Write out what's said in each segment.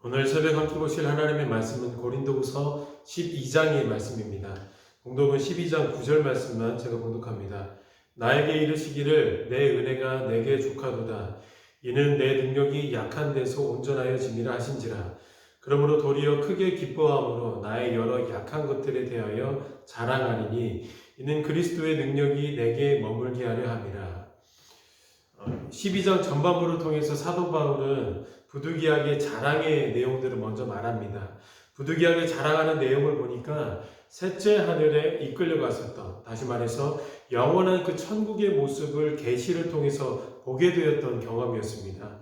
오늘 새벽 함께 보실 하나님의 말씀은 고린도후서 12장의 말씀입니다. 공독은 12장 9절 말씀만 제가 봉독합니다. 나에게 이르시기를 내 은혜가 내게 족하도다. 이는 내 능력이 약한 데서 온전하여짐이라 하신지라. 그러므로 도리어 크게 기뻐함으로 나의 여러 약한 것들에 대하여 자랑하리니 이는 그리스도의 능력이 내게 머물게 하려 함이라. 12장 전반부를 통해서 사도 바울은 부득이하게 자랑의 내용들을 먼저 말합니다. 부득이하게 자랑하는 내용을 보니까 셋째 하늘에 이끌려갔었던, 다시 말해서 영원한 그 천국의 모습을 계시를 통해서 보게 되었던 경험이었습니다.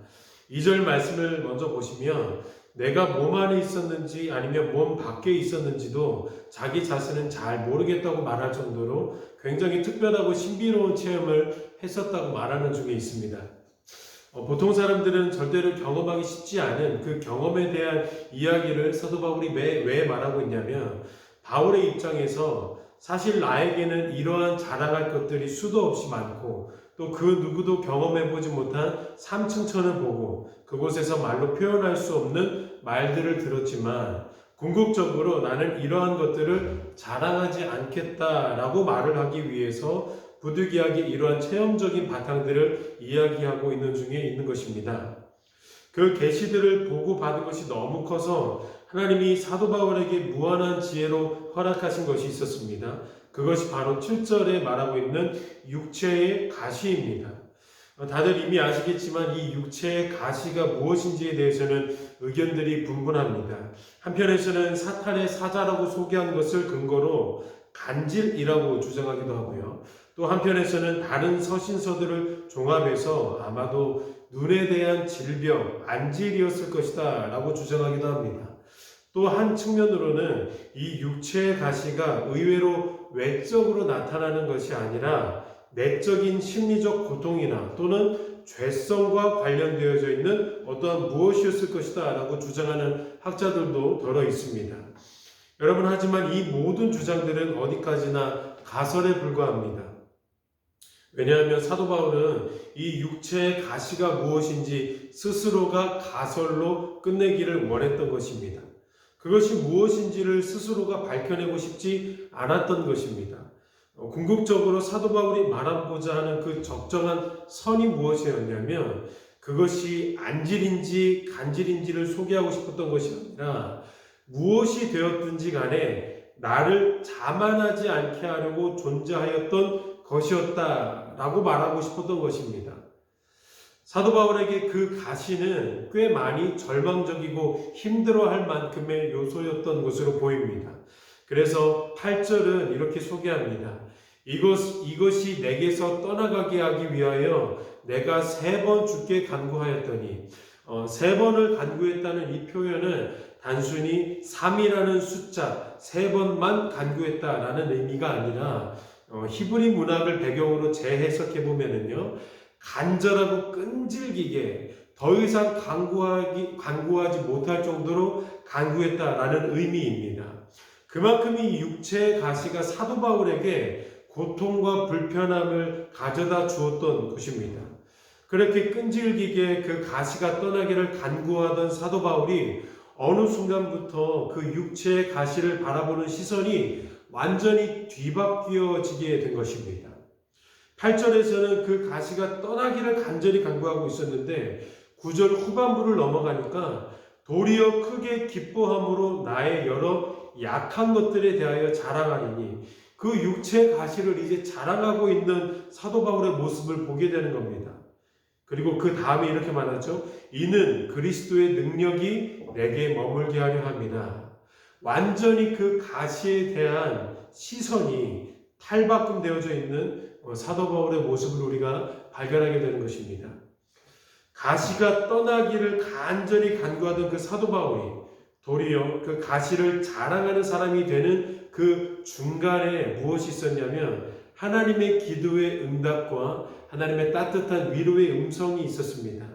2절 말씀을 먼저 보시면 내가 몸 안에 있었는지 아니면 몸 밖에 있었는지도 자기 자신은 잘 모르겠다고 말할 정도로 굉장히 특별하고 신비로운 체험을 했었다고 말하는 중에 있습니다. 보통 사람들은 절대로 경험하기 쉽지 않은 그 경험에 대한 이야기를 사도 바울이 왜 말하고 있냐면, 바울의 입장에서 사실 나에게는 이러한 자랑할 것들이 수도 없이 많고 또 그 누구도 경험해보지 못한 삼층천을 보고 그곳에서 말로 표현할 수 없는 말들을 들었지만 궁극적으로 나는 이러한 것들을 자랑하지 않겠다라고 말을 하기 위해서 부득이하게 이러한 체험적인 바탕들을 이야기하고 있는 중에 있는 것입니다. 그 계시들을 보고 받은 것이 너무 커서 하나님이 사도 바울에게 무한한 지혜로 허락하신 것이 있었습니다. 그것이 바로 7절에 말하고 있는 육체의 가시입니다. 다들 이미 아시겠지만 이 육체의 가시가 무엇인지에 대해서는 의견들이 분분합니다. 한편에서는 사탄의 사자라고 소개한 것을 근거로 간질이라고 주장하기도 하고요. 또 한편에서는 다른 서신서들을 종합해서 아마도 눈에 대한 질병, 안질이었을 것이다 라고 주장하기도 합니다. 또 한 측면으로는 이 육체의 가시가 의외로 외적으로 나타나는 것이 아니라 내적인 심리적 고통이나 또는 죄성과 관련되어져 있는 어떠한 무엇이었을 것이다 라고 주장하는 학자들도 더러 있습니다. 여러분, 하지만 이 모든 주장들은 어디까지나 가설에 불과합니다. 왜냐하면 사도 바울은 이 육체의 가시가 무엇인지 스스로가 가설로 끝내기를 원했던 것입니다. 그것이 무엇인지를 스스로가 밝혀내고 싶지 않았던 것입니다. 궁극적으로 사도 바울이 말하고자 하는 그 적정한 선이 무엇이었냐면 그것이 안질인지 간질인지를 소개하고 싶었던 것이 아니라 무엇이 되었든지 간에 나를 자만하지 않게 하려고 존재하였던 것이었다라고 말하고 싶었던 것입니다. 사도 바울에게 그 가시는 꽤 많이 절망적이고 힘들어할 만큼의 요소였던 것으로 보입니다. 그래서 8절은 이렇게 소개합니다. 이것이 내게서 떠나가게 하기 위하여 내가 3번 주께 간구하였더니, 3번을 간구했다는 이 표현은 단순히 3이라는 숫자 3번만 간구했다라는 의미가 아니라 히브리 문학을 배경으로 재해석해 보면은요, 간절하고 끈질기게 더 이상 간구하지 못할 정도로 간구했다라는 의미입니다. 그만큼 이 육체의 가시가 사도 바울에게 고통과 불편함을 가져다 주었던 것입니다. 그렇게 끈질기게 그 가시가 떠나기를 간구하던 사도 바울이 어느 순간부터 그 육체의 가시를 바라보는 시선이 완전히 뒤바뀌어지게 된 것입니다. 8절에서는 그 가시가 떠나기를 간절히 간구하고 있었는데 9절 후반부를 넘어가니까 도리어 크게 기뻐함으로 나의 여러 약한 것들에 대하여 자랑하리니, 그 육체의 가시를 이제 자랑하고 있는 사도 바울의 모습을 보게 되는 겁니다. 그리고 그 다음에 이렇게 말하죠. 이는 그리스도의 능력이 내게 머물게 하려 함이라. 완전히 그 가시에 대한 시선이 탈바꿈되어져 있는 사도 바울의 모습을 우리가 발견하게 되는 것입니다. 가시가 떠나기를 간절히 간구하던 그 사도 바울이 도리어 그 가시를 자랑하는 사람이 되는 그 중간에 무엇이 있었냐면 하나님의 기도의 응답과 하나님의 따뜻한 위로의 음성이 있었습니다.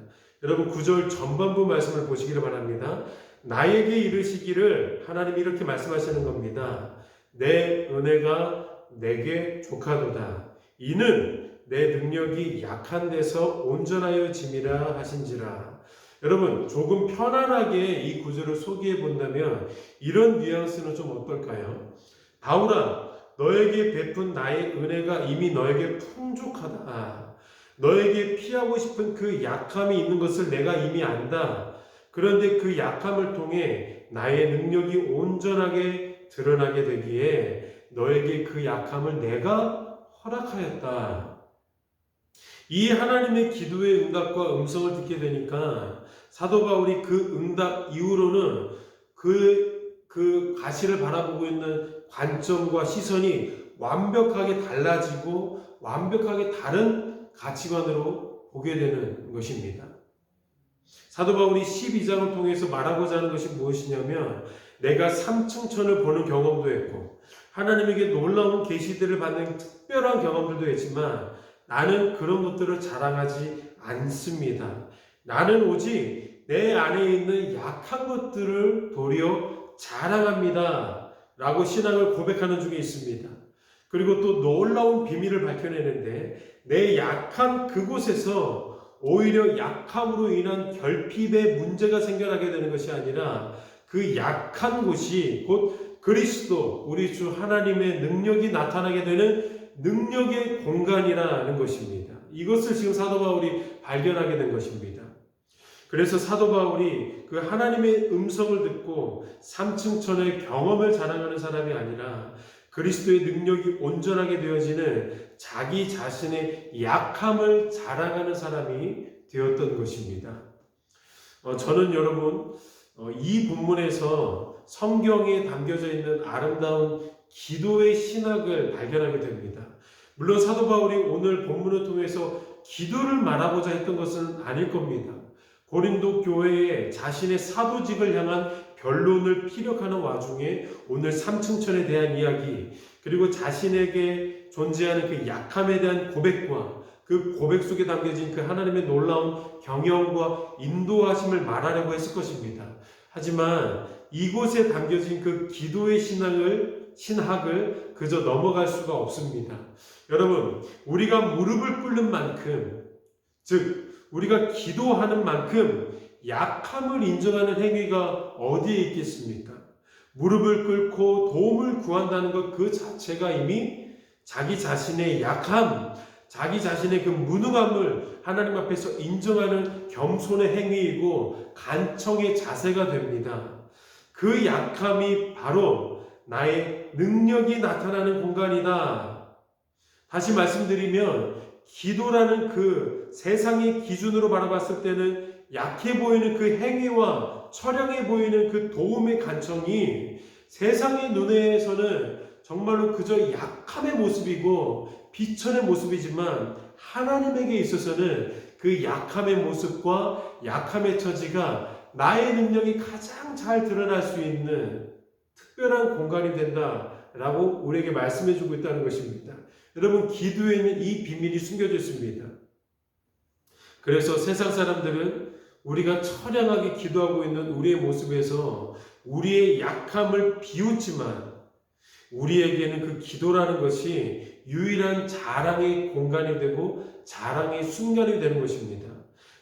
여러분, 9절 전반부 말씀을 보시기를 바랍니다. 나에게 이르시기를, 하나님이 이렇게 말씀하시는 겁니다. 내 은혜가 내게 족하도다. 이는 내 능력이 약한 데서 온전하여짐이라 하신지라. 여러분, 조금 편안하게 이 구절을 소개해 본다면 이런 뉘앙스는 좀 어떨까요? 바울아, 너에게 베푼 나의 은혜가 이미 너에게 풍족하다. 너에게 피하고 싶은 그 약함이 있는 것을 내가 이미 안다. 그런데 그 약함을 통해 나의 능력이 온전하게 드러나게 되기에 너에게 그 약함을 내가 허락하였다. 이 하나님의 기도의 응답과 음성을 듣게 되니까 사도 바울이 그 응답 이후로는 그 가시를 바라보고 있는 관점과 시선이 완벽하게 달라지고 완벽하게 다른 가치관으로 보게 되는 것입니다. 사도 바울이 12장을 통해서 말하고자 하는 것이 무엇이냐면 내가 삼층천을 보는 경험도 했고 하나님에게 놀라운 계시들을 받는 특별한 경험들도 했지만 나는 그런 것들을 자랑하지 않습니다. 나는 오직 내 안에 있는 약한 것들을 도리어 자랑합니다. 라고 신앙을 고백하는 중에 있습니다. 그리고 또 놀라운 비밀을 밝혀내는데 내 약한 그곳에서 오히려 약함으로 인한 결핍의 문제가 생겨나게 되는 것이 아니라 그 약한 곳이 곧 그리스도 우리 주 하나님의 능력이 나타나게 되는 능력의 공간이라는 것입니다. 이것을 지금 사도 바울이 발견하게 된 것입니다. 그래서 사도 바울이 그 하나님의 음성을 듣고 삼층천의 경험을 자랑하는 사람이 아니라 그리스도의 능력이 온전하게 되어지는 자기 자신의 약함을 자랑하는 사람이 되었던 것입니다. 저는 여러분 이 본문에서 성경에 담겨져 있는 아름다운 기도의 신학을 발견하게 됩니다. 물론 사도 바울이 오늘 본문을 통해서 기도를 말하고자 했던 것은 아닐 겁니다. 고린도 교회에 자신의 사도직을 향한 변론을 피력하는 와중에 오늘 삼층천에 대한 이야기 그리고 자신에게 존재하는 그 약함에 대한 고백과 그 고백 속에 담겨진 그 하나님의 놀라운 경영과 인도하심을 말하려고 했을 것입니다. 하지만 이곳에 담겨진 그 기도의 신학을 그저 넘어갈 수가 없습니다. 여러분, 우리가 무릎을 꿇는 만큼 즉 우리가 기도하는 만큼 약함을 인정하는 행위가 어디에 있겠습니까? 무릎을 꿇고 도움을 구한다는 것 그 자체가 이미 자기 자신의 약함, 자기 자신의 그 무능함을 하나님 앞에서 인정하는 겸손의 행위이고 간청의 자세가 됩니다. 그 약함이 바로 나의 능력이 나타나는 공간이다. 다시 말씀드리면 기도라는 그 세상의 기준으로 바라봤을 때는 약해 보이는 그 행위와 처량해 보이는 그 도움의 간청이 세상의 눈에서는 정말로 그저 약함의 모습이고 비천의 모습이지만 하나님에게 있어서는 그 약함의 모습과 약함의 처지가 나의 능력이 가장 잘 드러날 수 있는 특별한 공간이 된다라고 우리에게 말씀해주고 있다는 것입니다. 여러분, 기도에는 이 비밀이 숨겨져 있습니다. 그래서 세상 사람들은 우리가 처량하게 기도하고 있는 우리의 모습에서 우리의 약함을 비웃지만 우리에게는 그 기도라는 것이 유일한 자랑의 공간이 되고 자랑의 순간이 되는 것입니다.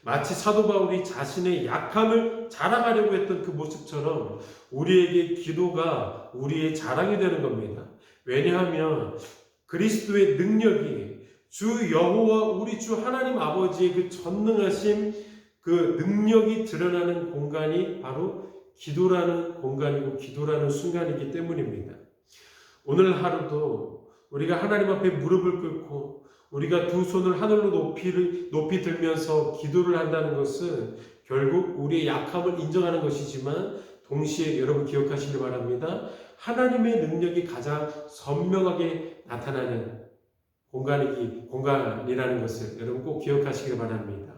마치 사도 바울이 자신의 약함을 자랑하려고 했던 그 모습처럼 우리에게 기도가 우리의 자랑이 되는 겁니다. 왜냐하면 그리스도의 능력이 주 여호와 우리 주 하나님 아버지의 그 전능하심 그 능력이 드러나는 공간이 바로 기도라는 공간이고 기도라는 순간이기 때문입니다. 오늘 하루도 우리가 하나님 앞에 무릎을 꿇고 우리가 두 손을 하늘로 높이 들면서 기도를 한다는 것은 결국 우리의 약함을 인정하는 것이지만 동시에 여러분 기억하시길 바랍니다. 하나님의 능력이 가장 선명하게 나타나는 공간이라는 것을 여러분 꼭 기억하시길 바랍니다.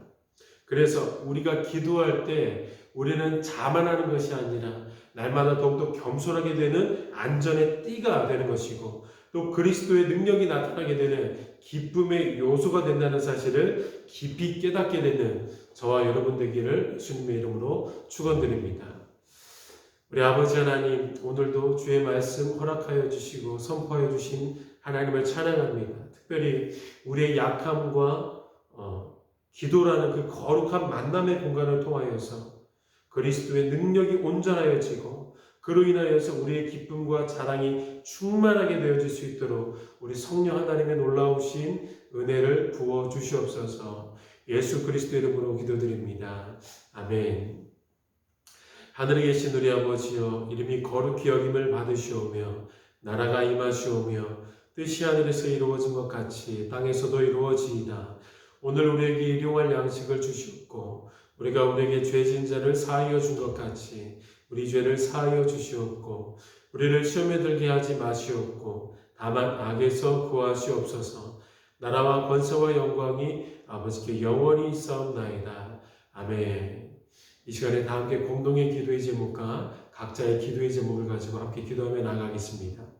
그래서 우리가 기도할 때 우리는 자만하는 것이 아니라 날마다 더욱더 겸손하게 되는 안전의 띠가 되는 것이고 또 그리스도의 능력이 나타나게 되는 기쁨의 요소가 된다는 사실을 깊이 깨닫게 되는 저와 여러분 되기를 예수님의 이름으로 축원드립니다. 우리 아버지 하나님, 오늘도 주의 말씀 허락하여 주시고 선포하여 주신 하나님을 찬양합니다. 특별히 우리의 약함과 기도라는 그 거룩한 만남의 공간을 통하여서 그리스도의 능력이 온전하여지고 그로 인하여서 우리의 기쁨과 자랑이 충만하게 되어질 수 있도록 우리 성령 하나님의 놀라우신 은혜를 부어 주시옵소서. 예수 그리스도 이름으로 기도드립니다. 아멘. 하늘에 계신 우리 아버지여, 이름이 거룩히 여김을 받으시오며 나라가 임하시오며 뜻이 하늘에서 이루어진 것 같이 땅에서도 이루어지이다. 오늘 우리에게 일용할 양식을 주시옵고 우리가 우리에게 죄진 자를 사하여 준 것 같이 우리 죄를 사하여 주시옵고 우리를 시험에 들게 하지 마시옵고 다만 악에서 구하시옵소서. 나라와 권세와 영광이 아버지께 영원히 있사옵나이다. 아멘. 이 시간에 다 함께 공동의 기도의 제목과 각자의 기도의 제목을 가지고 함께 기도하며 나가겠습니다.